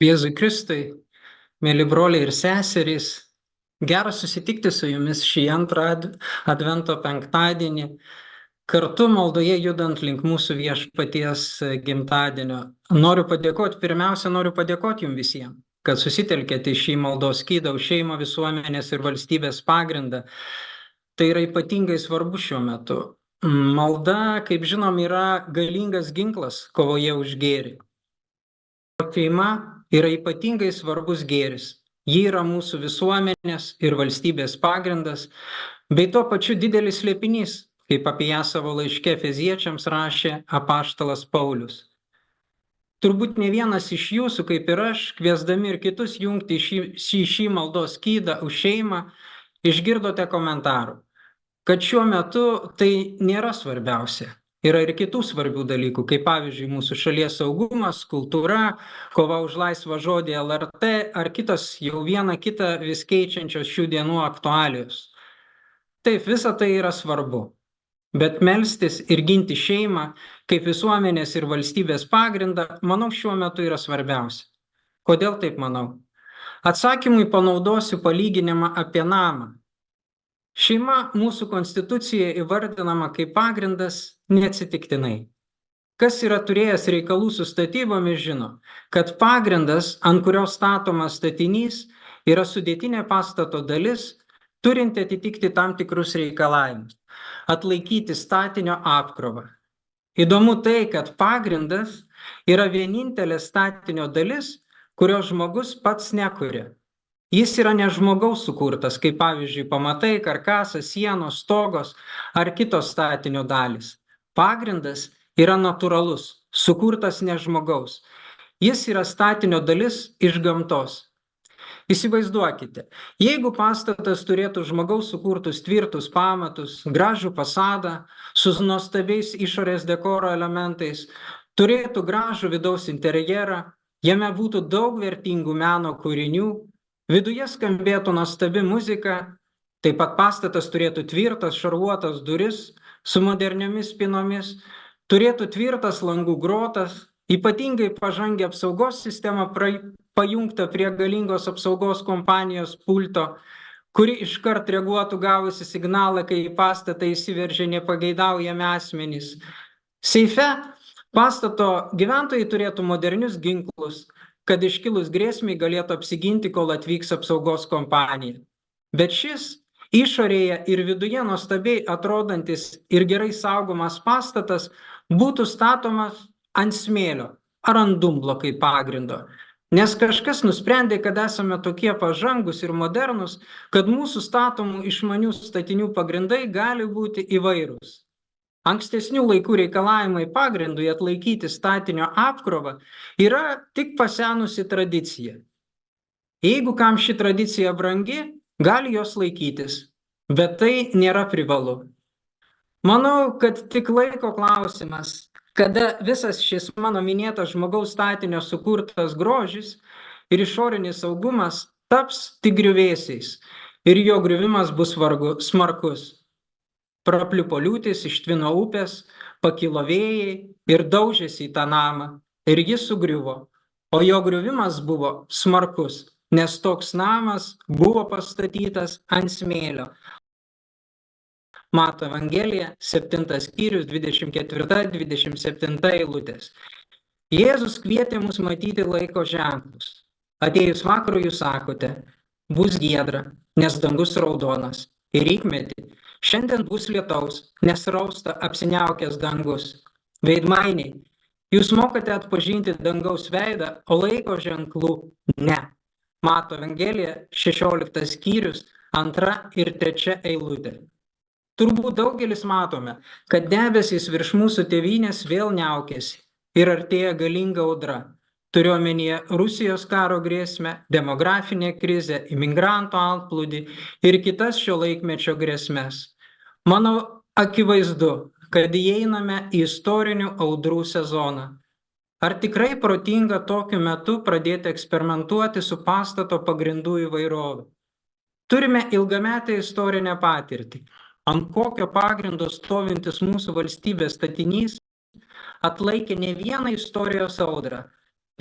Jėzui Kristui, mėly broliai ir seserys, gera susitikti su jumis šį antrą Advento penktadienį, kartu maldoje judant link mūsų viešpaties gimtadienio. Pirmiausia, noriu padėkoti jums visiems, kad susitelkėte į šį maldos skydą už šeimą, visuomenės ir valstybės pagrindą. Tai yra ypatingai svarbu šiuo metu. Malda, kaip žinom, yra galingas ginklas kovoje už gėrį. Šeima yra ypatingai svarbus gėris. Ji yra mūsų visuomenės ir valstybės pagrindas, bei tuo pačiu didelis slėpinys, kaip apie ją savo laiške Efeziečiams rašė apaštalas Paulius. Turbūt ne vienas iš jūsų, kaip ir aš, kviesdami ir kitus jungti šį maldos skydą už šeimą, išgirdote komentarų, kad šiuo metu tai nėra svarbiausia. Yra ir kitų svarbių dalykų, kaip pavyzdžiui mūsų šalies saugumas, kultūra, kova už laisvą žodį LRT ar kitos jau vieną kitą vis keičiančios šių dienų aktualijos. Taip, visa tai yra svarbu, bet melstis ir ginti šeimą kaip visuomenės ir valstybės pagrindą, manau, šiuo metu yra svarbiausia. Kodėl taip manau? Atsakymui panaudosiu palyginimą apie namą. Šeima mūsų konstitucijoje įvardinama kaip pagrindas neatsitiktinai. Kas yra turėjęs reikalų su statybomis žino, kad pagrindas, ant kurio statomas statinys, yra sudėtinė pastato dalis, turinti atitikti tam tikrus reikalavimus, atlaikyti statinio apkrovą. Įdomu tai, kad pagrindas yra vienintelė statinio dalis, kurio žmogus pats nekuria. Jis yra ne žmogaus sukurtas, kaip pavyzdžiui pamatai, karkasas, sienos, stogos ar kitos statinio dalys. Pagrindas yra natūralus, sukurtas ne žmogaus. Jis yra statinio dalis iš gamtos. Įsivaizduokite, jeigu pastatas turėtų žmogaus sukurtus tvirtus pamatus, gražų fasadą, su nuostabiais išorės dekoro elementais, turėtų gražų vidaus interjerą, jame būtų daug vertingų meno kūrinių, viduje skambėtų nuostabi muzika, taip pat pastatas turėtų tvirtas šarvuotas duris su moderniomis spynomis, turėtų tvirtas langų grotas, ypatingai pažangią apsaugos sistemą pajungta prie galingos apsaugos kompanijos pulto, kuri iškart reaguotų gavusi signalą, kai į pastatą įsiveržia nepageidaujami asmenys. Seife pastato gyventojai turėtų modernius ginklus, kad iškilus grėsmiai galėtų apsiginti, kol atvyks apsaugos kompanija. Bet šis išorėje ir viduje nuostabiai atrodantis ir gerai saugomas pastatas būtų statomas ant smėlio ar ant dumblo kaip pagrindo. Nes kažkas nusprendė, kad esame tokie pažangus ir modernus, kad mūsų statomų išmanių statinių pagrindai gali būti įvairūs. Ankstesnių laikų reikalavimai pagrindui atlaikyti statinio apkrovą yra tik pasenusi tradicija. Jeigu kam ši tradicija brangi, gali jos laikytis, bet tai nėra privalu. Manau, kad tik laiko klausimas, kada visas šis mano minėtas žmogaus statinio sukurtas grožis ir išorinis saugumas taps tik griuvėsiais ir jo griuvimas bus smarkus. Prapliupo liūtis, ištvino upės, pakilo vėjai ir daužėsi į tą namą ir jis sugriuvo, o jo griuvimas buvo smarkus, nes toks namas buvo pastatytas ant smėlio. Mato Evangelija, 7 skyrius, 24-27 eilutės. Jėzus kvietė mus matyti laiko ženklus. Atėjus vakarui jūs sakote, bus giedra, nes dangus raudonas, ir rytmetį. Šiandien bus lietaus, nes rausta apsiniaukęs dangus. Veidmainiai, jūs mokate atpažinti dangaus veidą, o laiko ženklų ne. Mato Evangelija, 16 skyrius, 2 ir 3 eilutė. Turbūt daugelis matome, kad debesys virš mūsų tėvynės vėl niaukėsi ir artėja galinga audra. Turiu omenyje Rusijos karo grėsmę, demografinę krizę, imigrantų antplūdį ir kitas šio laikmečio grėsmes. Manau, akivaizdu, kad įeiname į istorinių audrų sezoną. Ar tikrai protinga tokiu metu pradėti eksperimentuoti su pastato pagrindų įvairovė? Turime ilgametę istorinę patirtį, ant kokio pagrindo stovintis mūsų valstybės statinys atlaikė ne vieną istorijos audrą.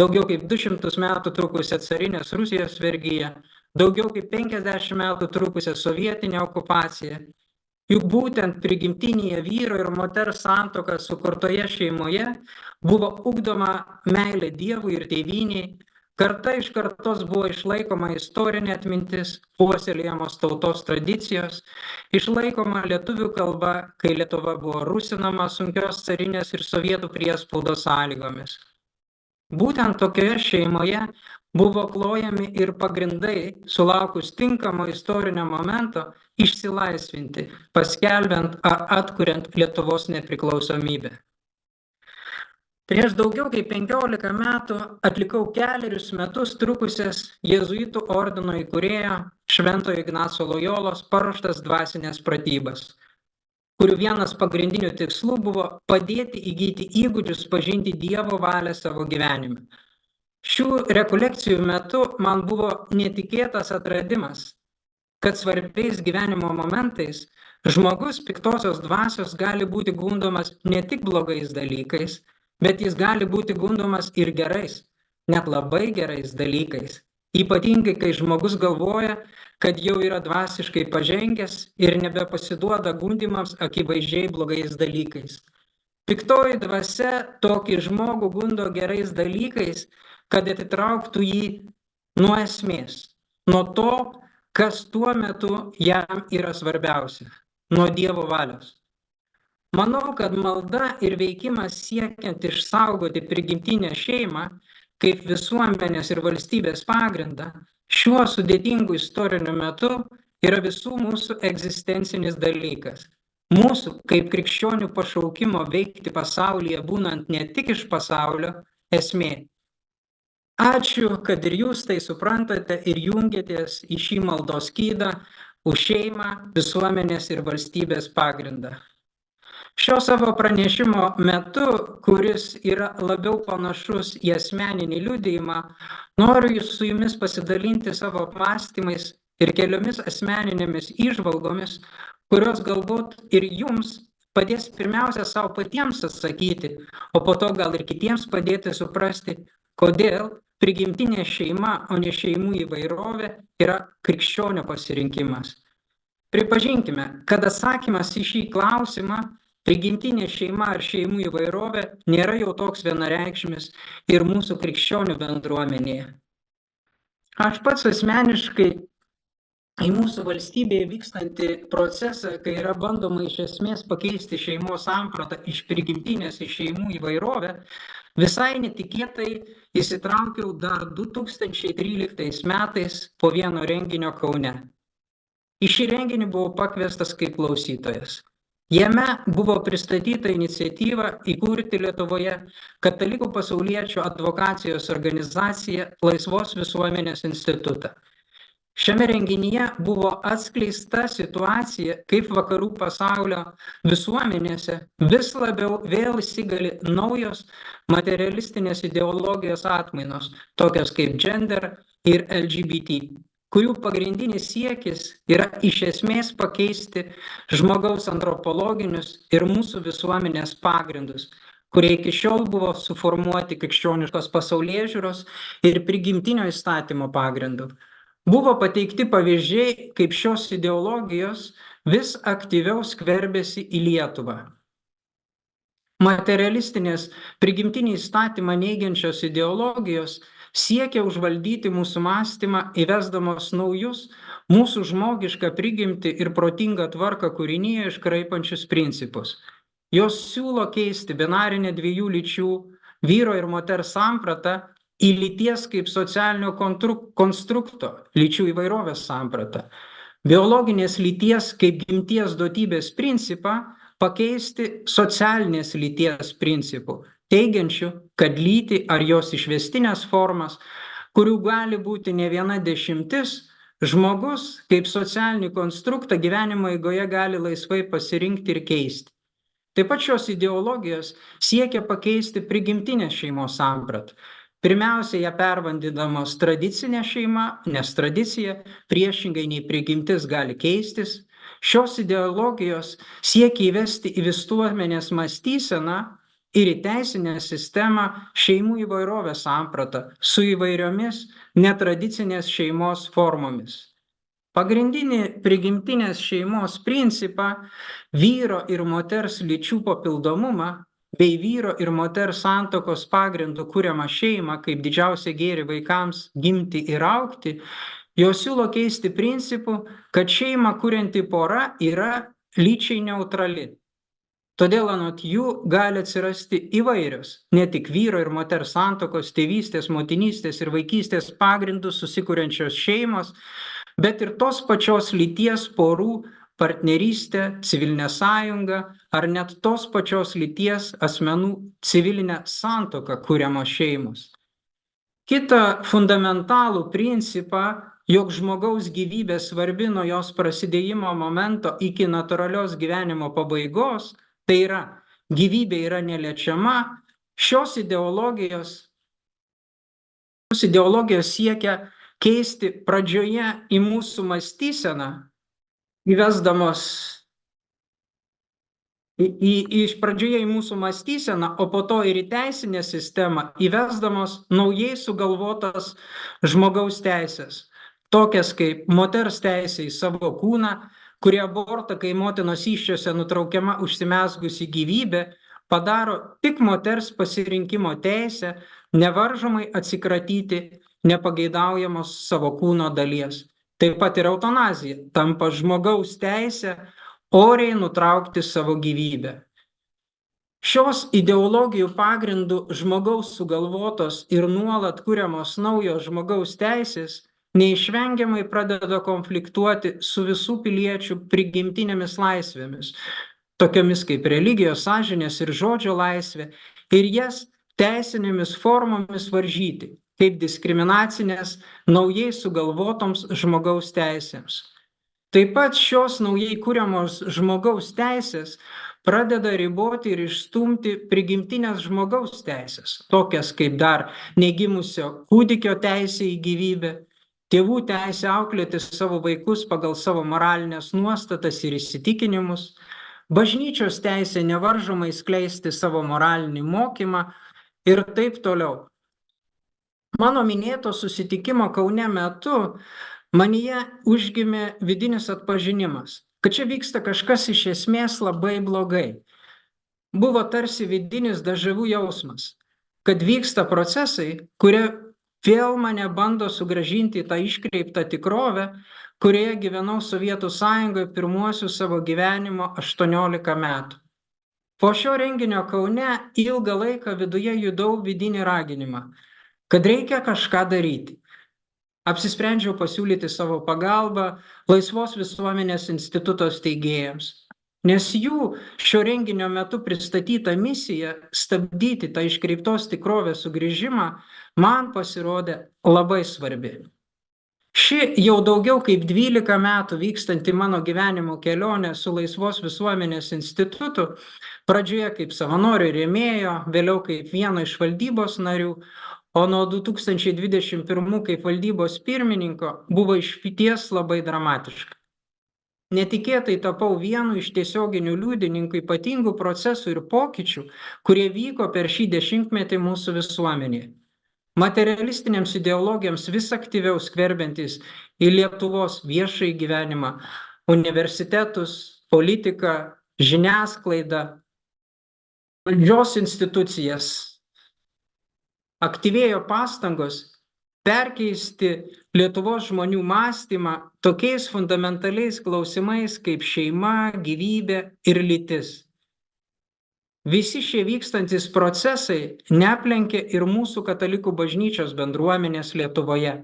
daugiau kaip 200 metų trukusią carinės Rusijos vergiją, daugiau kaip 50 metų trukusią sovietinę okupaciją. Juk būtent prigimtinėje vyro ir moters santuoka sukurtoje šeimoje buvo ugdoma meilė Dievui ir tėvynei, karta iš kartos buvo išlaikoma istorinė atmintis, puoselėjamos tautos tradicijos, išlaikoma lietuvių kalba, kai Lietuva buvo rusinama sunkios carinės ir sovietų priespaudos sąlygomis. Būtent tokioje šeimoje buvo klojami ir pagrindai, sulaukus tinkamo istorinio momento, išsilaisvinti, paskelbiant ar atkuriant Lietuvos nepriklausomybę. Prieš daugiau kaip 15 metų atlikau 4 metus trukusias jėzuitų ordino įkūrėjo Šventojo Ignaco Lojolos paruoštas dvasinės pratybas, kurių vienas pagrindinių tikslų buvo padėti įgyti įgūdžius pažinti Dievo valią savo gyvenime. Šių rekolekcijų metu man buvo netikėtas atradimas, kad svarbiais gyvenimo momentais žmogus piktosios dvasios gali būti gundomas ne tik blogais dalykais, bet jis gali būti gundomas ir gerais, net labai gerais dalykais. Ypatingai, kai žmogus galvoja, kad jau yra dvasiškai pažengęs ir nebepasiduoda gundymams akivaizdžiai blogais dalykais. Piktoji dvasia tokį žmogų gundo gerais dalykais, kad atitrauktų jį nuo esmės, nuo to, kas tuo metu jam yra svarbiausia, nuo Dievo valios. Manau, kad malda ir veikimas siekiant išsaugoti prigimtinę šeimą, kaip visuomenės ir valstybės pagrindą, šiuo sudėtingu istoriniu metu yra visų mūsų egzistencinis dalykas. Mūsų kaip krikščionių pašaukimo veikti pasaulyje, būnant ne tik iš pasaulio, esmė. Ačiū, kad ir jūs tai suprantate ir jungiatės į šį maldos skydą už šeimą, visuomenės ir valstybės pagrindą. Šio savo pranešimo metu, kuris yra labiau panašus į asmeninį liudijimą, noriu su jumis pasidalinti savo apmąstymais ir keliomis asmeninėmis įžvalgomis, kurios galbūt ir jums padės pirmiausia savo patiems atsakyti, o po to gal ir kitiems padėti suprasti, kodėl prigimtinė šeima, o ne šeimų įvairovė yra krikščionio pasirinkimas. Pripažinkime, kad atsakymas į šį klausimą, prigimtinė šeima ar šeimų įvairovė, nėra jau toks vienareikšmis ir mūsų krikščionių bendruomenėje. Aš pats asmeniškai į mūsų valstybėje vykstantį procesą, kai yra bandoma iš esmės pakeisti šeimos sampratą iš prigimtinės į šeimų įvairovę, visai netikėtai įsitraukiau dar 2013 metais po vieno renginio Kaune. Į šį renginį buvau pakviestas kaip klausytojas. Jame buvo pristatyta iniciatyva įkurti Lietuvoje Katalikų pasauliečių advokacijos organizaciją Laisvos visuomenės institutą. Šiame renginyje buvo atskleista situacija, kaip vakarų pasaulio visuomenėse vis labiau vėl įsigali naujos materialistinės ideologijos atmainos, tokios kaip gender ir LGBT, kurių pagrindinis siekis yra iš esmės pakeisti žmogaus antropologinius ir mūsų visuomenės pagrindus, kurie iki šiol buvo suformuoti krikščioniškos pasaulėžiūros ir prigimtinio įstatymo pagrindu. Buvo pateikti pavyzdžiai, kaip šios ideologijos vis aktyviau skverbėsi į Lietuvą. Materialistinės prigimtinį įstatymą neigiančios ideologijos siekia užvaldyti mūsų mąstymą, įvesdamos naujus mūsų žmogišką prigimtį ir protingą tvarką kūrinyje iškraipančius principus. Jos siūlo keisti binarinę dviejų lyčių, vyro ir moters sampratą, į lyties kaip socialinio konstrukto, lyčių įvairovės sampratą. Biologinės lyties kaip gimties duotybės principą pakeisti socialinės lyties principų, teigiančių, kad lytį ar jos išvestinės formas, kurių gali būti ne viena dešimtis, žmogus kaip socialinį konstruktą gyvenimo eigoje gali laisvai pasirinkti ir keisti. Taip pat šios ideologijos siekia pakeisti prigimtinę šeimos sampratą. Pirmiausia, ją pervadindamos tradicinė šeima, nes tradicija priešingai nei prigimtis gali keistis. Šios ideologijos siekia įvesti į visuomenės mąstyseną ir į teisinę sistemą šeimų įvairovės sampratą su įvairiomis netradicinės šeimos formomis. Pagrindinį prigimtinės šeimos principą, vyro ir moters lyčių papildomumą bei vyro ir moters santuokos pagrindų kuriamą šeimą kaip didžiausią gėrį vaikams gimti ir augti, jos siūlo keisti principu, kad šeimą kurianti pora yra lyčiai neutrali. Todėl anot jų gali atsirasti įvairios, ne tik vyro ir moters santuokos, tėvystės, motinystės ir vaikystės pagrindų susikuriančios šeimos, bet ir tos pačios lyties porų partnerystė, civilinė sąjunga ar net tos pačios lyties asmenų civilinė santuoka kuriamos šeimos. Kitą fundamentalų principą, jog žmogaus gyvybė svarbi nuo jos prasidėjimo momento iki natūralios gyvenimo pabaigos, tai yra gyvybė yra neliečiama, šios ideologijos siekia keisti pradžioje į mūsų mąstyseną, įvesdamos pradžioje į mūsų mąstyseną, o po to ir į teisinę sistemą, įvesdamos naujai sugalvotas žmogaus teisės, tokias kaip moters teisė į savo kūną, kurie abortą, kai motinos įsčiose nutraukiama užsimezgusi gyvybė, padaro tik moters pasirinkimo teisę, nevaržomai atsikratyti nepageidaujamos savo kūno dalies. Taip pat ir eutanazija tampa žmogaus teisė oriai nutraukti savo gyvybę. Šios ideologijų pagrindų žmogaus sugalvotos ir nuolat kuriamos naujos žmogaus teisės neišvengiamai pradeda konfliktuoti su visų piliečių prigimtinėmis laisvėmis, tokiomis kaip religijos, sąžinės ir žodžio laisvė, ir jas teisinėmis formomis varžyti, kaip diskriminacinės naujai sugalvotoms žmogaus teisėms. Taip pat šios naujai kuriamos žmogaus teisės pradeda riboti ir išstumti prigimtinės žmogaus teisės, tokias kaip dar negimusio kūdikio teisė į gyvybę, tėvų teisė auklėti savo vaikus pagal savo moralinės nuostatas ir įsitikinimus, bažnyčios teisė nevaržomai skleisti savo moralinį mokymą ir taip toliau. Mano minėto susitikimo Kaune metu manyje užgimė vidinis atpažinimas, kad čia vyksta kažkas iš esmės labai blogai. Buvo tarsi vidinis dežavu jausmas, kad vyksta procesai, kurie vėl mane bando sugrąžinti į tą iškreiptą tikrovę, kurioje gyvenau Sovietų Sąjungoje pirmuosius savo gyvenimo 18 metų. Po šio renginio Kaune ilgą laiką viduje judau vidinį raginimą, kad reikia kažką daryti. Apsisprendžiau pasiūlyti savo pagalbą Laisvos visuomenės instituto steigėjams, nes jų šio renginio metu pristatyta misija stabdyti tą iškreiptos tikrovės sugrįžimą man pasirodė labai svarbi. Ši jau daugiau kaip 12 metų vykstanti mano gyvenimo kelionė su Laisvos visuomenės institutu, pradžioje kaip savanorio rėmėjo, vėliau kaip vieno iš valdybos narių, o nuo 2021 kaip valdybos pirmininko buvo išties labai dramatiška. Netikėtai tapau vienu iš tiesioginių liudininkų ypatingų procesų ir pokyčių, kurie vyko per šį dešimtmetį mūsų visuomenėje. Materialistinėms ideologijams vis aktyviau skverbiantis į Lietuvos viešąjį gyvenimą, universitetus, politiką, žiniasklaidą, valdžios institucijas, aktyvėjo pastangos perkeisti Lietuvos žmonių mąstymą tokiais fundamentaliais klausimais kaip šeima, gyvybė ir lytis. Visi šie vykstantis procesai neaplenkė ir mūsų katalikų bažnyčios bendruomenės Lietuvoje,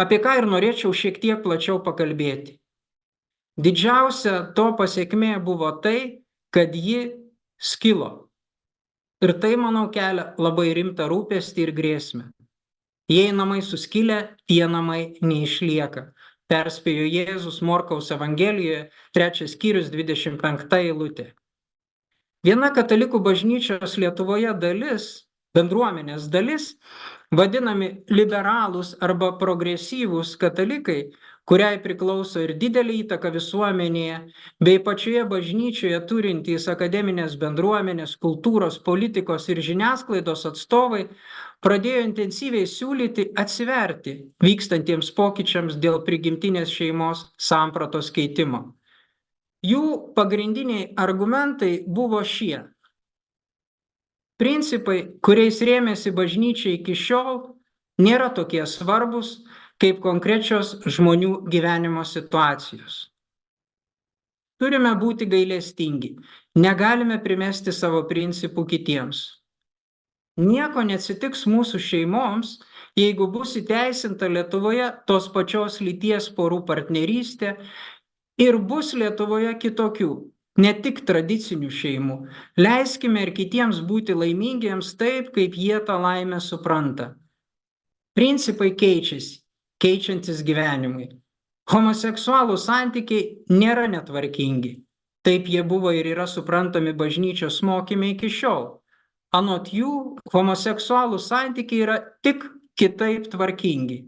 apie ką ir norėčiau šiek tiek plačiau pakalbėti. Didžiausia to pasekmė buvo tai, kad ji skilo. Ir tai, manau, kelia labai rimtą rūpestį ir grėsmę. Jei namai suskilę, tie namai neišlieka. Perspėjo Jėzus Morkaus Evangelijoje, 3 skyrius 25 eilutė. Viena katalikų bažnyčios Lietuvoje dalis, bendruomenės dalis, vadinami liberalūs arba progresyvūs katalikai, kuriai priklauso ir didelį įtaką visuomenėje, bei pačioje bažnyčioje turintys akademinės bendruomenės, kultūros, politikos ir žiniasklaidos atstovai, pradėjo intensyviai siūlyti atsiverti vykstantiems pokyčiams dėl prigimtinės šeimos sampratos keitimo. Jų pagrindiniai argumentai buvo šie. Principai, kuriais rėmėsi bažnyčia iki šiol, nėra tokie svarbus kaip konkrečios žmonių gyvenimo situacijos. Turime būti gailestingi, negalime primesti savo principų kitiems. Nieko neatsitiks mūsų šeimoms, jeigu bus įteisinta Lietuvoje tos pačios lyties porų partnerystė ir bus Lietuvoje kitokių, ne tik tradicinių šeimų. Leiskime ir kitiems būti laimingiems taip, kaip jie tą laimę supranta. Principai keičiasi, keičiantis gyvenimui. Homoseksualų santykiai nėra netvarkingi. Taip jie buvo ir yra suprantami bažnyčios mokyme iki šiol. Anot jų, homoseksualų santykiai yra tik kitaip tvarkingi.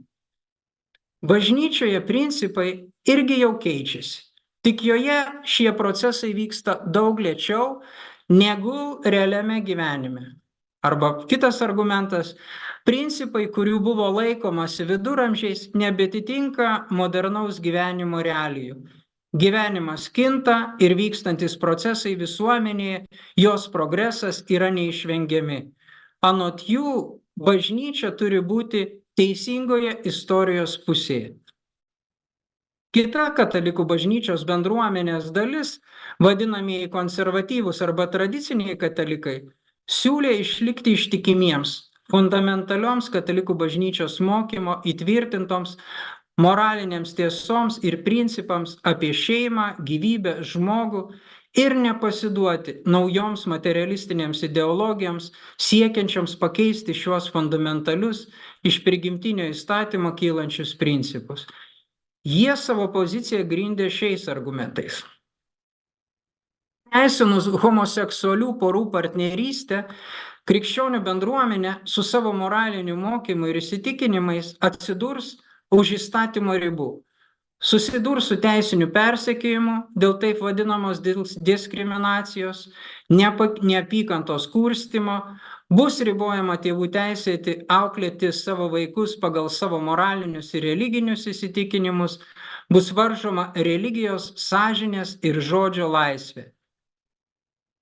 Bažnyčioje principai irgi jau keičiasi. Tik joje šie procesai vyksta daug lėčiau negu realiame gyvenime. Arba kitas argumentas, principai, kurių buvo laikomasi viduramžiais, nebetitinka modernaus gyvenimo realijų. Gyvenimas kinta ir vykstantis procesai visuomenėje, jos progresas yra neišvengiami. Anot jų, bažnyčia turi būti teisingoje istorijos pusėje. Kita katalikų bažnyčios bendruomenės dalis, vadinamieji konservatyvūs arba tradiciniai katalikai, siūlė išlikti ištikimiems fundamentalioms katalikų bažnyčios mokymo įtvirtintoms moralinėms tiesoms ir principams apie šeimą, gyvybę, žmogų ir nepasiduoti naujoms materialistinėms ideologijoms, siekiančioms pakeisti šiuos fundamentalius iš prigimtinio įstatymo kylančius principus. Jie savo poziciją grindė šiais argumentais. Teisinus homoseksualių porų partnerystę, krikščionių bendruomenė su savo moraliniu mokymu ir įsitikinimais atsidurs už įstatymo ribų. Susidurs su teisiniu persekiojimu dėl taip vadinamos diskriminacijos, neapykantos kurstymo, bus ribojama tėvų teisėti auklėti savo vaikus pagal savo moralinius ir religinius įsitikinimus, bus varžoma religijos, sąžinės ir žodžio laisvė.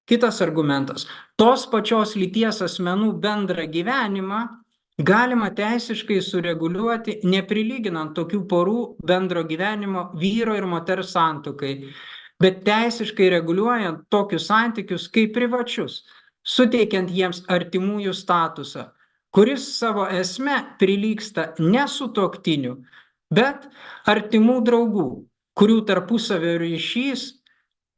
Kitas argumentas. Tos pačios lyties asmenų bendrą gyvenimą galima teisiškai sureguliuoti, neprilyginant tokių porų bendro gyvenimo vyro ir moters santuokai, bet teisiškai reguliuojant tokius santykius kaip privačius, suteikiant jiems artimųjų statusą, kuris savo esme prilygsta ne sutuoktinių, bet artimų draugų, kurių tarpusavio ryšys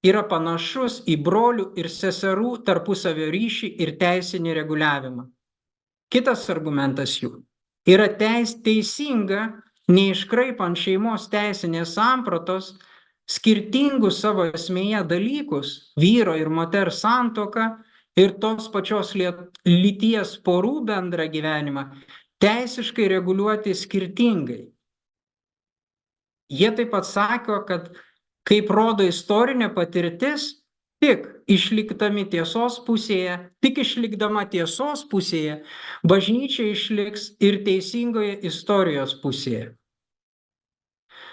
yra panašus į brolių ir seserų tarpusavio ryšį ir teisinį reguliavimą. Kitas argumentas jų yra teisinga, neiškraipant šeimos teisinės sampratos, skirtingus savo esmėje dalykus, vyro ir moters santuoką ir tos pačios lyties porų bendrą gyvenimą, teisiškai reguliuoti skirtingai. Jie taip pat sako, kad kaip rodo istorinė patirtis, tik išlikdama tiesos pusėje, bažnyčia išliks ir teisingoje istorijos pusėje.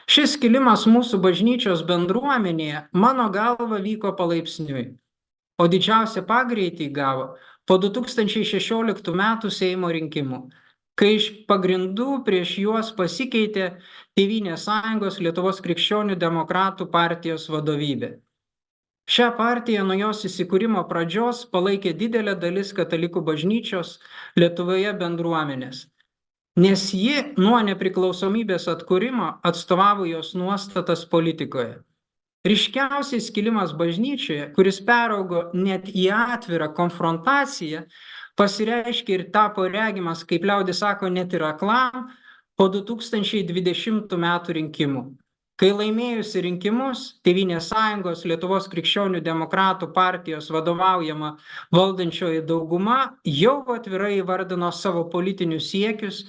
Šis skilimas mūsų bažnyčios bendruomenėje, mano galva, vyko palaipsniui, o didžiausią pagreitį gavo po 2016 metų Seimo rinkimų, kai iš pagrindų prieš juos pasikeitė Tėvynės sąjungos Lietuvos krikščionių demokratų partijos vadovybė. Šią partiją nuo jos įsikūrimo pradžios palaikė didelė dalis katalikų bažnyčios Lietuvoje bendruomenės, nes ji nuo nepriklausomybės atkūrimo atstovavo jos nuostatas politikoje. Ryškiausiai skilimas bažnyčioje, kuris peraugo net į atvirą konfrontaciją, pasireiškė ir tapo regimas, kaip liaudis sako, net ir aklam po 2020 metų rinkimų. kai laimėjusi rinkimus Tėvynės sąjungos Lietuvos krikščionių demokratų partijos vadovaujama valdančioji dauguma jau atvirai įvardino savo politinius siekius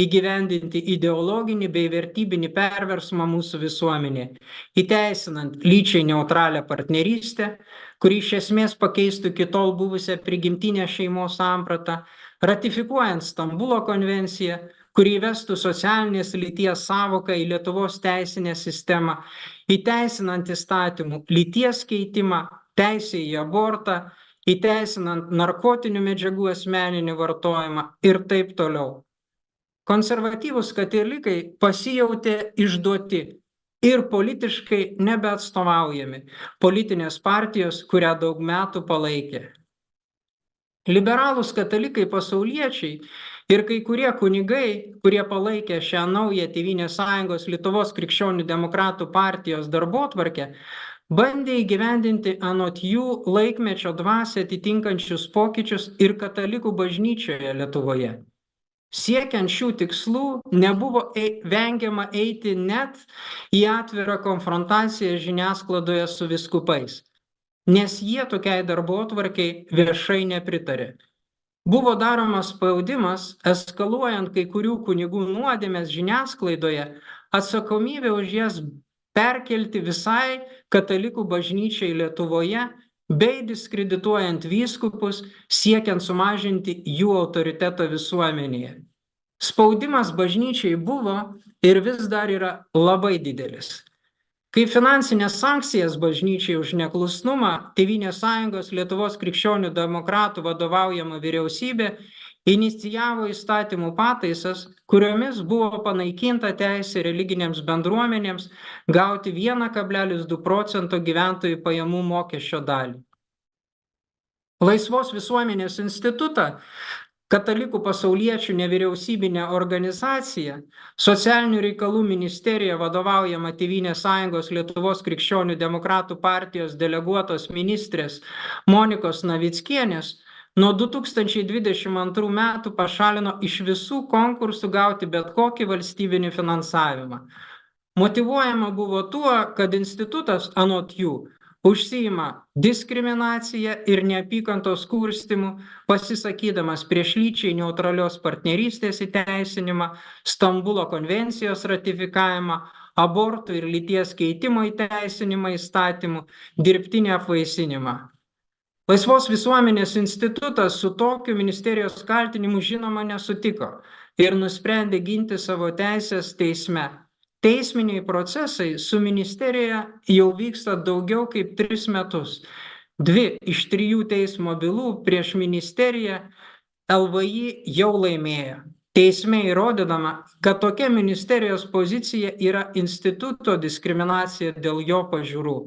įgyvendinti ideologinį bei vertybinį perversmą mūsų visuomenėje, įteisinant lyčiai neutralią partnerystę, kuri iš esmės pakeistų iki tol buvusią prigimtinę šeimos sampratą, ratifikuojant Stambulo konvenciją, kuri įvestų socialinės lyties savoką į Lietuvos teisinę sistemą, įteisinant įstatymų lyties keitimą, teisę į abortą, įteisinant narkotinių medžiagų asmeninį vartojimą ir taip toliau. Konservatyvūs katalikai pasijautė išduoti ir politiškai nebeatstovaujami politinės partijos, kurią daug metų palaikė. Liberalūs katalikai pasauliečiai ir kai kurie kunigai, kurie palaikė šią naują Tėvynės sąjungos Lietuvos krikščionių demokratų partijos darbotvarkę, bandė įgyvendinti anot jų laikmečio dvasią atitinkančius pokyčius ir katalikų bažnyčioje Lietuvoje. Siekiant šių tikslų nebuvo vengiama eiti net į atvirą konfrontaciją žiniasklaidoje su vyskupais, nes jie tokiai darbotvarkei viešai nepritarė. Buvo daromas spaudimas, eskaluojant kai kurių kunigų nuodėmes žiniasklaidoje, atsakomybę už jas perkelti visai katalikų bažnyčiai Lietuvoje, bei diskredituojant vyskupus, siekiant sumažinti jų autoritetą visuomenėje. Spaudimas bažnyčiai buvo ir vis dar yra labai didelis. Kaip finansinės sankcijas bažnyčiai už neklusnumą, Tėvynės sąjungos Lietuvos krikščionių demokratų vadovaujama vyriausybė inicijavo įstatymų pataisas, kuriomis buvo panaikinta teisė religinėms bendruomenėms gauti 1,2% gyventojų pajamų mokesčio dalį. Laisvos visuomenės institutą, Katalikų pasauliečių nevyriausybinė organizacija, Socialinių reikalų ministerija vadovaujama Tėvynės sąjungos Lietuvos krikščionių demokratų partijos deleguotos ministrės Monikos Navickienės nuo 2022 metų pašalino iš visų konkursų gauti bet kokį valstybinį finansavimą. Motyvuojama buvo tuo, kad institutas anot jų užsiima diskriminacija ir neapykantos kurstymu, pasisakydamas prieš lyčiai neutralios partnerystės įteisinimą, Stambulo konvencijos ratifikavimą, abortų ir lyties keitimo įteisinimą įstatymų, dirbtinį apvaisinimą. Laisvos visuomenės institutas su tokiu ministerijos kaltinimu žinoma nesutiko ir nusprendė ginti savo teisės teisme. Teisminiai procesai su ministerija jau vyksta daugiau kaip 3 metus. 2 iš 3 teismo bylų prieš ministeriją LVI jau laimėjo. Teisme įrodydama, kad tokia ministerijos pozicija yra instituto diskriminacija dėl jo pažiūrų.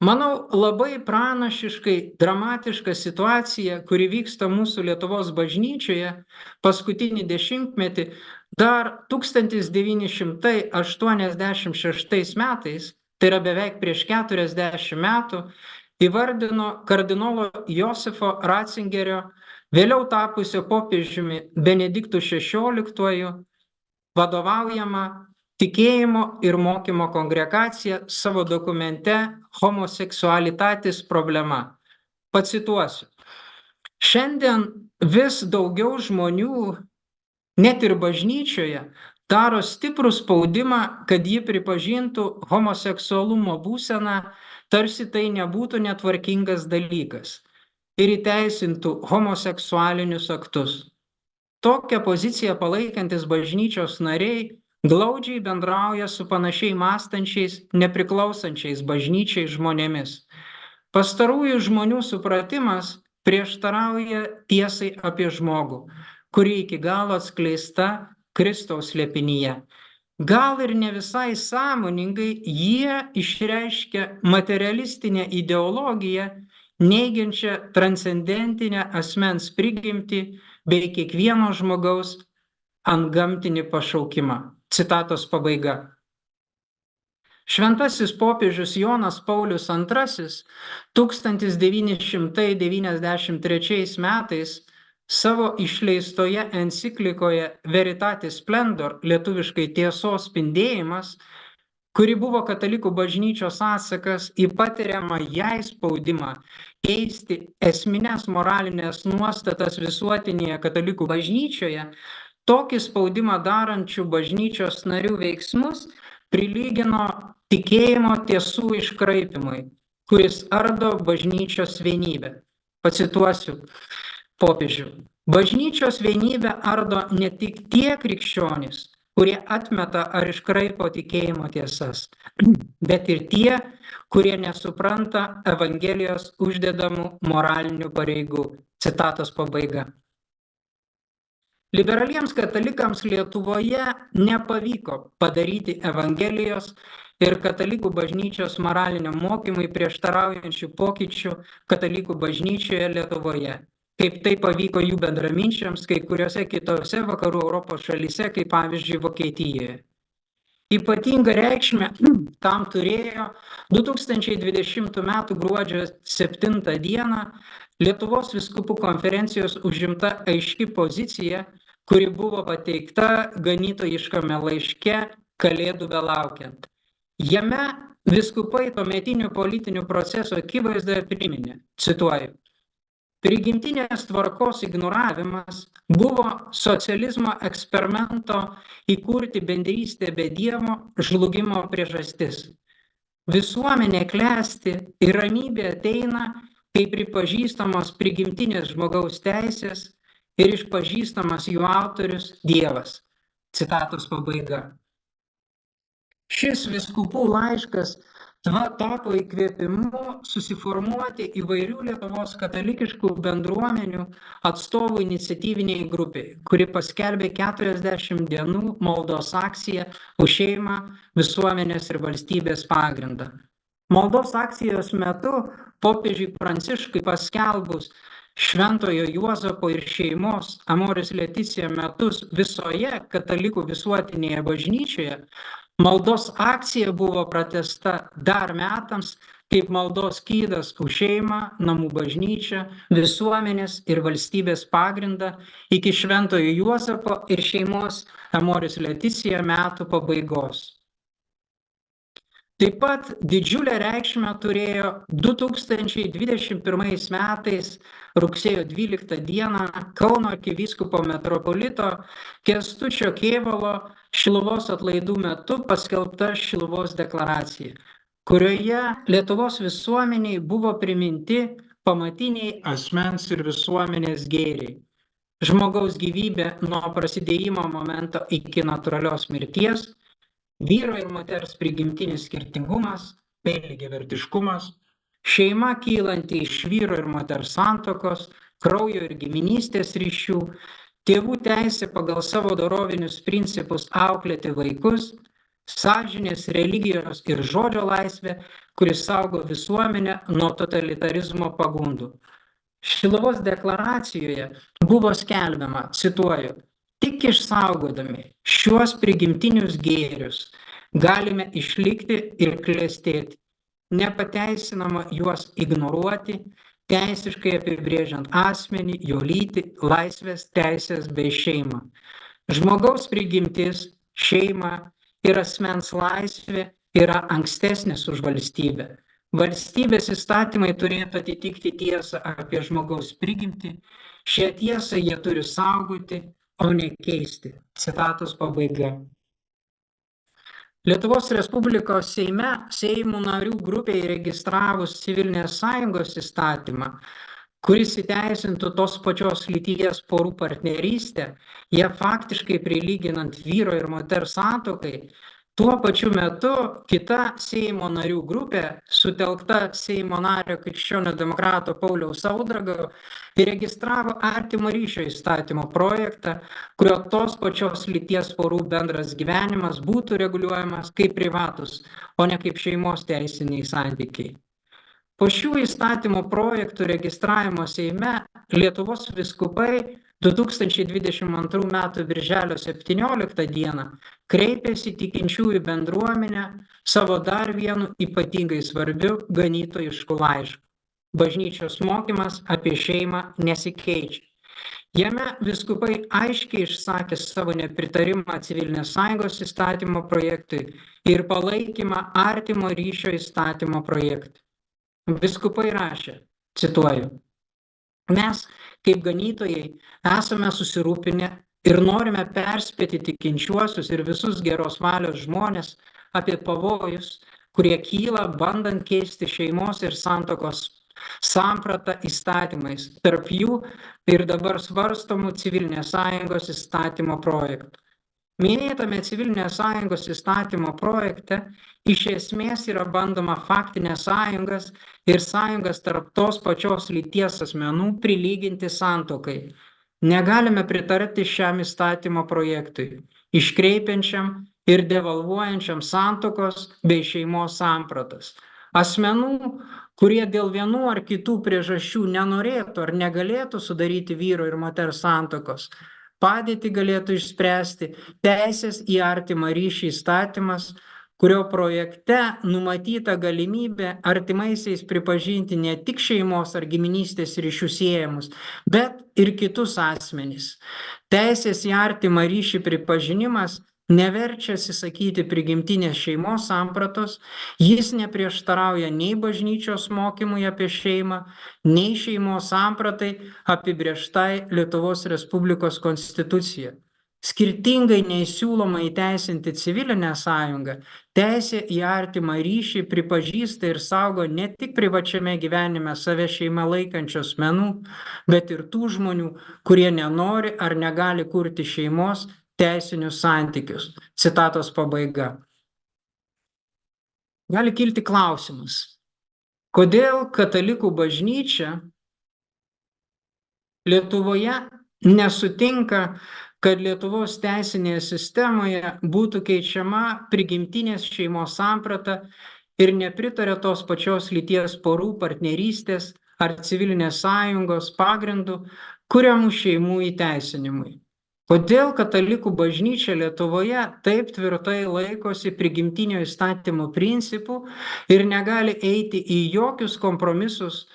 Manau, labai pranašiškai dramatiška situacija, kuri vyksta mūsų Lietuvos bažnyčioje paskutinį dešimtmetį, dar 1986 metais, tai yra beveik prieš 40 metų, įvardino kardinolo Josefo Ratzingerio, vėliau tapusio popiežiumi Benediktu XVI vadovaujama Tikėjimo ir mokymo kongregacija savo dokumente Homoseksualitatis problema. Pacituosiu. Šiandien vis daugiau žmonių, net ir bažnyčioje, daro stiprų spaudimą, kad ji pripažintų homoseksualumo būseną, tarsi tai nebūtų netvarkingas dalykas, ir įteisintų homoseksualinius aktus. Tokią poziciją palaikantis bažnyčios nariai glaudžiai bendrauja su panašiai mąstančiais, nepriklausančiais bažnyčiai žmonėmis. Pastarųjų žmonių supratimas prieštarauja tiesai apie žmogų, kuri iki galo atskleista Kristaus slėpinyje. Gal ir ne visai sąmoningai jie išreiškia materialistinę ideologiją, neigiančią transcendentinę asmens prigimtį bei kiekvieno žmogaus antgamtinį pašaukimą. Citatos pabaiga. Šventasis popiežius Jonas Paulius II 1993 metais savo išleistoje enciklikoje Veritatis Splendor, lietuviškai tiesos spindėjimas, kuri buvo katalikų bažnyčios atsakas į patiriamą jai spaudimą keisti esminės moralinės nuostatas visuotinėje katalikų bažnyčioje, tokį spaudimą darančių bažnyčios narių veiksmus prilygino tikėjimo tiesų iškraipimui, kuris ardo bažnyčios vienybę. Pacituosiu popiežių. Bažnyčios vienybę ardo ne tik tie krikščionys, kurie atmeta ar iškraipo tikėjimo tiesas, bet ir tie, kurie nesupranta Evangelijos uždedamų moralinių pareigų. Citatos pabaiga. Liberaliems katalikams Lietuvoje nepavyko padaryti Evangelijos ir katalikų bažnyčios moraliniam mokymui prieštaraujančių pokyčių katalikų bažnyčioje Lietuvoje, kaip tai pavyko jų bendraminčiams kai kuriuose kitose vakarų Europos šalyse, kaip pavyzdžiui Vokietijoje. Ypatingą reikšmę tam turėjo 2020 m. gruodžio 7 d. Lietuvos vyskupų konferencijos užimta aiški pozicija, kuri buvo pateikta ganytojiškame laiške Kalėdų belaukiant. Jame vyskupai tuometinių politinių procesų akivaizdoje priminė, cituoju, prigimtinės tvarkos ignoravimas buvo socializmo eksperimento įkurti bendrystę be Dievo žlugimo priežastis. Visuomenė klesti ir ramybė ateina, kai pripažįstamos prigimtinės žmogaus teisės ir išpažįstamas jų autorius Dievas. Citatos pabaiga. Šis vyskupų laiškas tapo įkvėpimu susiformuoti įvairių Lietuvos katalikiškų bendruomenių atstovų iniciatyviniai grupiai, kuri paskelbė 40 dienų maldos akciją už šeimą, visuomenės ir valstybės pagrindą. Maldos akcijos metu popiežiui Pranciškui paskelbus Šventojo Juozapo ir šeimos Amoris Laetitia metus visoje katalikų visuotinėje bažnyčioje, maldos akcija buvo pratęsta dar metams kaip maldos skydas už šeimą, namų bažnyčią, visuomenės ir valstybės pagrindą iki Šventojo Juozapo ir šeimos Amoris Laetitia metų pabaigos. Taip pat didžiulę reikšmę turėjo 2021 metais rugsėjo 12 dieną Kauno arkivyskupo metropolito Kęstučio Kėvalo Šiluvos atlaidų metu paskelbta Šiluvos deklaracija, kurioje Lietuvos visuomeniai buvo priminti pamatiniai asmens ir visuomenės gėriai. Žmogaus gyvybė nuo prasidėjimo momento iki natūralios mirties, vyro ir moters prigimtinis skirtingumas, bei lygiavertiškumas, šeima kylanti iš vyro ir moters santuokos, kraujo ir giminystės ryšių, tėvų teisė pagal savo dorovinius principus auklėti vaikus, sąžinės, religijos ir žodžio laisvė, kuris saugo visuomenę nuo totalitarizmo pagundų. Šiluvos deklaracijoje buvo skelbiama, cituoju, tik išsaugodami šiuos prigimtinius gėrius galime išlikti ir klestėti, nepateisinama juos ignoruoti, teisiškai apibrėžiant asmenį, jo lytį, laisvės, teisės bei šeimą. Žmogaus prigimtis, šeima ir asmens laisvė yra ankstesnės už valstybę. Valstybės įstatymai turėtų atitikti tiesą apie žmogaus prigimtį, šią tiesą jie turi saugoti, o ne keisti. Citatos pabaiga. Lietuvos Respublikos Seimo narių grupė įregistravus Civilinės sąjungos įstatymą, kuris įteisintų tos pačios lyties porų partnerystę, ją faktiškai prilyginant vyro ir moters santuokai, tuo pačiu metu kita Seimo narių grupė, sutelkta Seimo nario krikščionio demokrato Pauliaus Saudargo, įregistravo artimo ryšio įstatymo projektą, kurio tos pačios lyties porų bendras gyvenimas būtų reguliuojamas kaip privatus, o ne kaip šeimos teisiniai santykiai. Po šių įstatymo projektų registravimo Seime Lietuvos vyskupai 2022 m. birželio 17 d. kreipėsi tikinčiųjų bendruomenę savo dar vienu ypatingai svarbiu ganytojišku laišku. Bažnyčios mokymas apie šeimą nesikeičia. Jame vyskupai aiškiai išsakė savo nepritarimą civilinės sąjungos įstatymo projektui ir palaikymą artimo ryšio įstatymo projektui. Vyskupai rašė, cituoju, mes, kaip ganytojai, esame susirūpinę ir norime perspėti tikinčiuosius ir visus geros valios žmonės apie pavojus, kurie kyla bandant keisti šeimos ir santuokos sampratą įstatymais, tarp jų ir dabar svarstomų civilinės sąjungos įstatymo projektų. Minėtame civilinės sąjungos įstatymo projekte iš esmės yra bandoma faktinės sąjungas ir sąjungas tarp tos pačios lyties asmenų prilyginti santuokai. Negalime pritarti šiam įstatymo projektui, iškreipiančiam ir devalvuojančiam santuokos bei šeimos sampratas. Asmenų, kurie dėl vienų ar kitų priežasčių nenorėtų ar negalėtų sudaryti vyro ir moters santuokos, padėtį galėtų išspręsti teisės į artimą ryšį įstatymas, kurio projekte numatyta galimybė artimaisiais pripažinti ne tik šeimos ar giminystės ryšių siejamus, bet ir kitus asmenys. Teisės į artimą ryšį pripažinimas neverčia atsisakyti prigimtinės šeimos sampratos, jis neprieštarauja nei bažnyčios mokymui apie šeimą, nei šeimos sampratai apibrėžtai Lietuvos Respublikos konstitucija. Skirtingai nei siūloma įteisinti civilinę sąjungą, teisė į artimą ryšį pripažįsta ir saugo ne tik privačiame gyvenime save šeima laikančių asmenų, bet ir tų žmonių, kurie nenori ar negali kurti šeimos teisinius santykius. Citatos pabaiga. Gali kilti klausimas, kodėl katalikų bažnyčia Lietuvoje nesutinka, kad Lietuvos teisinėje sistemoje būtų keičiama prigimtinės šeimos samprata ir nepritarė tos pačios lyties porų partnerystės ar civilinės sąjungos pagrindų kuriamų šeimų įteisinimui. Kodėl katalikų bažnyčia Lietuvoje taip tvirtai laikosi prigimtinio įstatymo principų ir negali eiti į jokius kompromisus,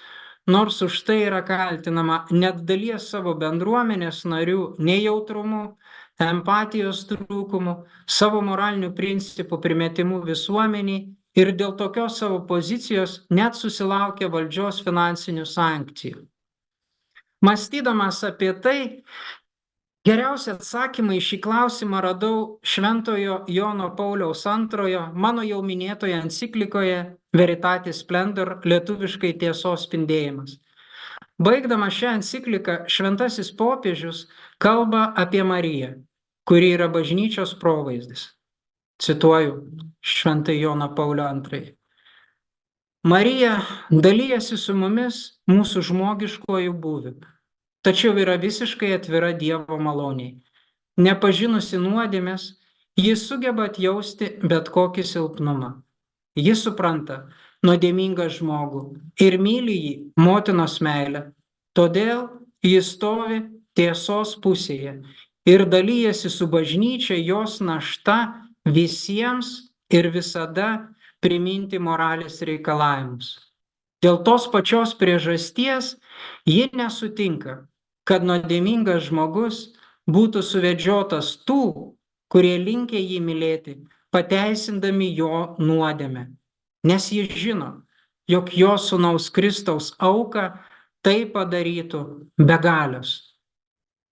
nors už tai yra kaltinama net dalies savo bendruomenės narių nejautrumu, empatijos trūkumu, savo moralinių principų primetimu visuomeniai ir dėl tokios savo pozicijos net susilaukia valdžios finansinių sankcijų. Mąstydamas apie tai, geriausią atsakymą į šį klausimą radau Šventojo Jono Pauliaus II, mano jau minėtoje enciklikoje Veritatis Splendor, lietuviškai tiesos spindėjimas. Baigdamas šią encikliką, šventasis popiežius kalba apie Mariją, kuri yra bažnyčios provaizdis. Cituoju Šventąjį Joną Paulių II. Marija dalijasi su mumis mūsų žmogiškuoju būviu, tačiau yra visiškai atvira Dievo maloniai. Nepažinusi nuodėmės, ji sugeba atjausti bet kokį silpnumą. Ji supranta nuodėmingą žmogų ir myli jį motinos meilę. Todėl ji stovi tiesos pusėje ir dalijasi su bažnyčia jos našta visiems ir visada priminti moralės reikalavimus. Dėl tos pačios priežasties ji nesutinka, kad nuodėmingas žmogus būtų suvedžiotas tų, kurie linkę jį mylėti, pateisindami jo nuodėmę, nes ji žino, jog jo sūnaus Kristaus auka tai padarytų be galios.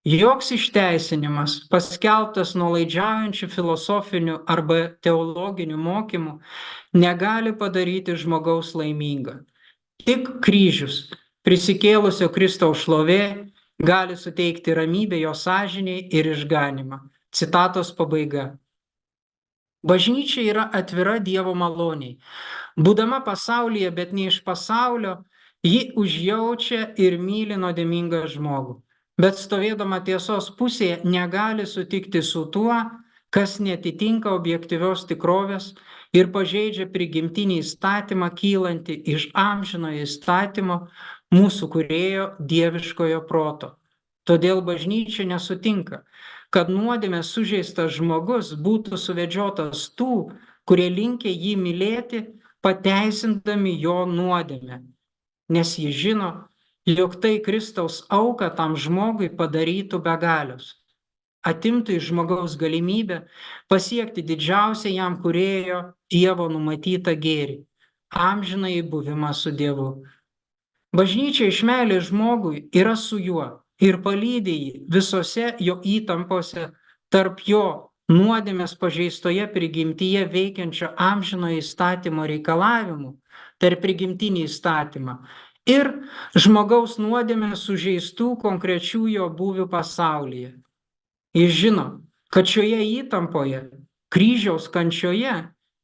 Joks išteisinimas, paskelbtas nuolaidžiaujančių filosofinių arba teologinių mokymų, negali padaryti žmogaus laimingą. Tik kryžius, prisikėlusio Kristaus šlovė, gali suteikti ramybę jo sąžinei ir išganymą. Citatos pabaiga. Bažnyčia yra atvira Dievo maloniai. Būdama pasaulyje, bet ne iš pasaulio, ji užjaučia ir myli nuodėmingą žmogų. Bet stovėdama tiesos pusėje negali sutikti su tuo, kas netitinka objektyvios tikrovės ir pažeidžia prigimtinį įstatymą kylantį iš amžinojo įstatymo mūsų kūrėjo dieviškojo proto. Todėl bažnyčia nesutinka, kad nuodėmė sužeistas žmogus būtų suvedžiotas tų, kurie linkę jį mylėti, pateisindami jo nuodėmę, nes ji žino, jog tai Kristaus auka tam žmogui padarytų be galios, atimtų iš žmogaus galimybę pasiekti didžiausią jam kūrėjo Dievo numatytą gėrį, amžinąjį buvimą su Dievu. Bažnyčia iš meilės žmogui yra su juo ir palydi jį visose jo įtampose tarp jo nuodėmės pažeistoje prigimtyje veikiančio amžinojo įstatymo reikalavimų, tarp prigimtinį įstatymą, ir žmogaus nuodėmės sužeistų konkrečių jo būvių pasaulyje. Jis žino, kad šioje įtampoje, kryžiaus kančioje,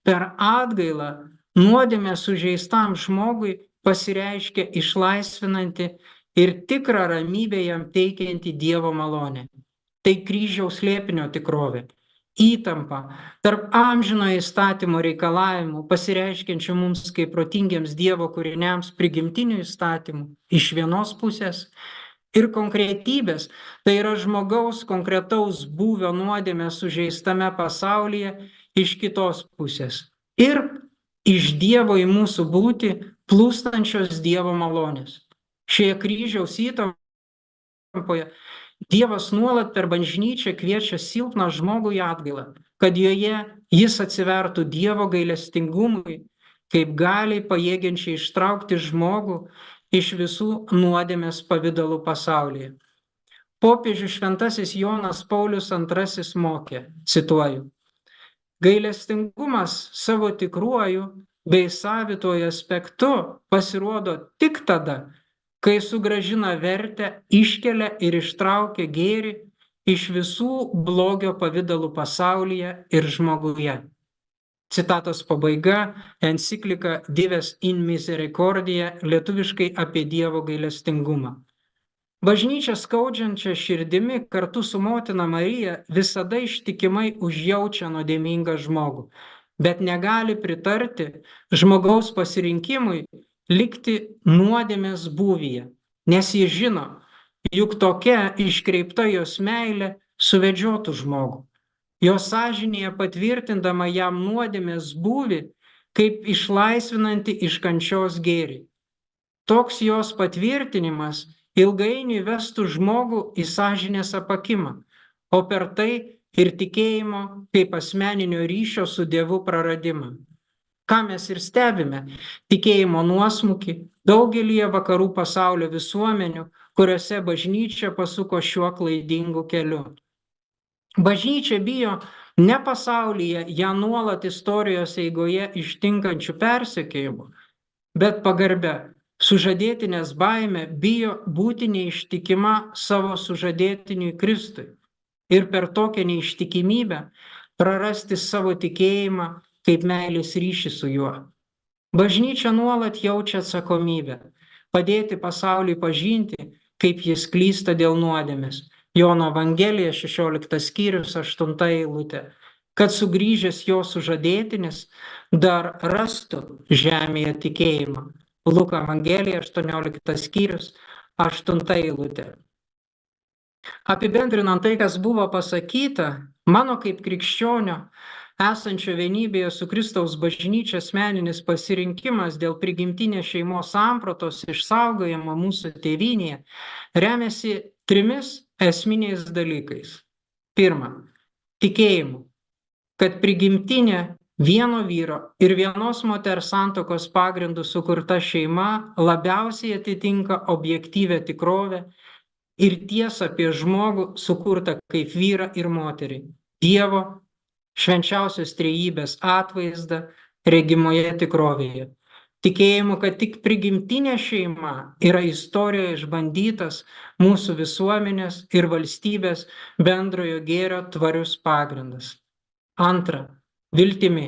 per atgailą nuodėmė sužeistam žmogui pasireiškia išlaisvinanti ir tikrą ramybę jam teikianti Dievo malonę. Tai kryžiaus slėpinio tikrovė. Įtampa tarp amžinojo įstatymo reikalavimų, pasireiškiančių mums kaip protingiems Dievo kūriniams prigimtinių įstatymų iš vienos pusės, ir konkretybės, tai yra žmogaus konkretaus būvio nuodėmė sužeistame pasaulyje iš kitos pusės. Ir iš Dievo į mūsų būtį plūstančios Dievo malonės. Šioje kryžiaus įtampoje Dievas nuolat per bažnyčią kviečia silpną žmogų į atgailą, kad joje jis atsivertų Dievo gailestingumui, kaip galiai pajėgiančiai ištraukti žmogų iš visų nuodėmės pavydalų pasaulyje. Popiežius šventasis Jonas Paulius II mokė, cituoju, gailestingumas savo tikruoju bei savituoju aspektu pasirodo tik tada, kai sugrąžina vertę, iškelia ir ištraukia gėrį iš visų blogio pavydalų pasaulyje ir žmoguje. Citatos pabaiga, enciklika Dives in Misericordia, lietuviškai apie Dievo gailestingumą. Bažnyčia skaudžiančia širdimi kartu su motina Marija visada ištikimai užjaučia nuodėmingą žmogų, bet negali pritarti žmogaus pasirinkimui likti nuodėmės būvyje, nes jis žino, juk tokia iškreipta jos meilė suvedžiotų žmogų. Jo sąžinėje patvirtindama jam nuodėmės būvį, kaip išlaisvinanti iš kančios gėrį. Toks jos patvirtinimas ilgainiui vestų žmogų į sąžinės apakimą, o per tai ir tikėjimo kaip asmeninio ryšio su Dievu praradimą. Ką mes ir stebime, tikėjimo nuosmukį daugelyje vakarų pasaulio visuomenių, kuriuose bažnyčia pasuko šiuo klaidingu keliu. Bažnyčia bijo ne pasaulyje ją nuolat istorijos eigoje ištinkančių persekiojimų, bet pagarbia sužadėtinės baime bijo būti neištikima savo sužadėtiniui Kristui ir per tokią neištikimybę prarasti savo tikėjimą kaip meilės ryšį su juo. Bažnyčia nuolat jaučia atsakomybę padėti pasauliui pažinti, kaip jis klysta dėl nuodėmės. Jono Evangelija 16 skyrius 8 eilutė, kad sugrįžęs jo sužadėtinis dar rastų žemėje tikėjimą. Luko Evangelija 18 skyrius 8 eilutė. Apibendrinant tai, kas buvo pasakyta, mano kaip krikščionio esančio vienybėje su Kristaus bažnyčia asmeninis pasirinkimas dėl prigimtinės šeimos sampratos išsaugojimo mūsų tėvynėje remiasi trimis esminiais dalykais. Pirma, tikėjimu, kad prigimtinė vieno vyro ir vienos moters santuokos pagrindų sukurta šeima labiausiai atitinka objektyvią tikrovę ir tiesą apie žmogų sukurtą kaip vyrą ir moterį, Dievo švenčiausios trejybės atvaizdą regimoje tikrovėje. Tikėjimu, kad tik prigimtinė šeima yra istorijoje išbandytas mūsų visuomenės ir valstybės bendrojo gėrio tvarius pagrindas. Antra, viltimi,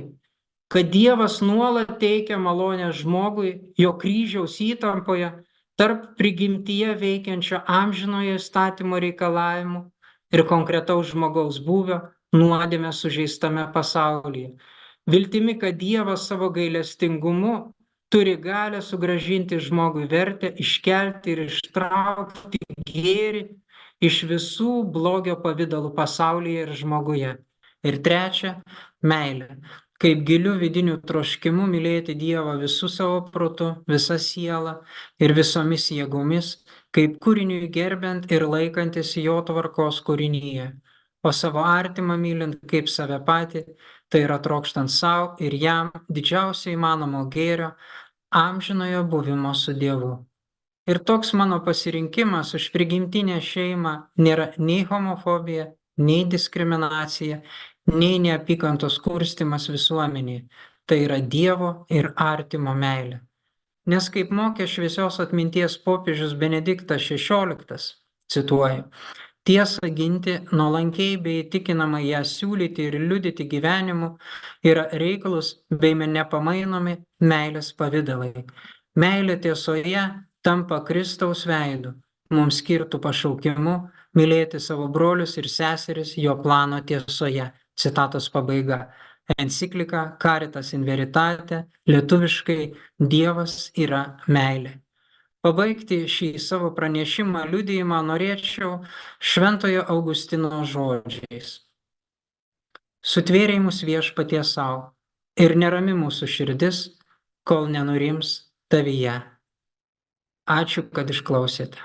kad Dievas nuolat teikia malonę žmogui jo kryžiaus įtampoje tarp prigimtyje veikiančio amžinojo įstatymo reikalavimų ir konkretaus žmogaus būvio nuodėmę sužeistame pasaulyje. Viltimi, kad Dievas savo gailestingumu turi galią sugrąžinti žmogui vertę, iškelti ir ištraukti gėrį iš visų blogio pavydalų pasaulyje ir žmoguje. Ir trečia, meilė. kaip giliu vidiniu troškimu mylėti Dievą visų savo protu, visą sielą ir visomis jėgomis, kaip kūriniui gerbent ir laikantis jo tvarkos kūrinyje, o savo artimą mylint kaip save patį, tai yra trokštant savo ir jam didžiausio įmanomo gėrio, amžinojo buvimo su Dievu. Ir toks mano pasirinkimas už prigimtinę šeimą nėra nei homofobija, nei diskriminacija, nei neapykantos kurstimas visuomenėje. Tai yra Dievo ir artimo meilė. Nes kaip mokė šviesios atminties popiežius Benediktas XVI, cituoju, tiesą ginti, nuolankiai bei įtikinamai ją siūlyti ir liudyti gyvenimu yra reikalus bei nepamainomi meilės pavidalai. Meilė tiesoje tampa Kristaus veidu, mums skirtų pašaukimu mylėti savo brolius ir seseris jo plano tiesoje. Citatos pabaiga. Enciklika Caritas in Veritate, lietuviškai Dievas yra meilė. Pabaigti šį savo pranešimą liudijimą norėčiau Šventojo Augustino žodžiais. Sutvėrei mus viešpaties savo ir nerami mūsų širdis, kol nenurims tavyje. Ačiū, kad išklausėte.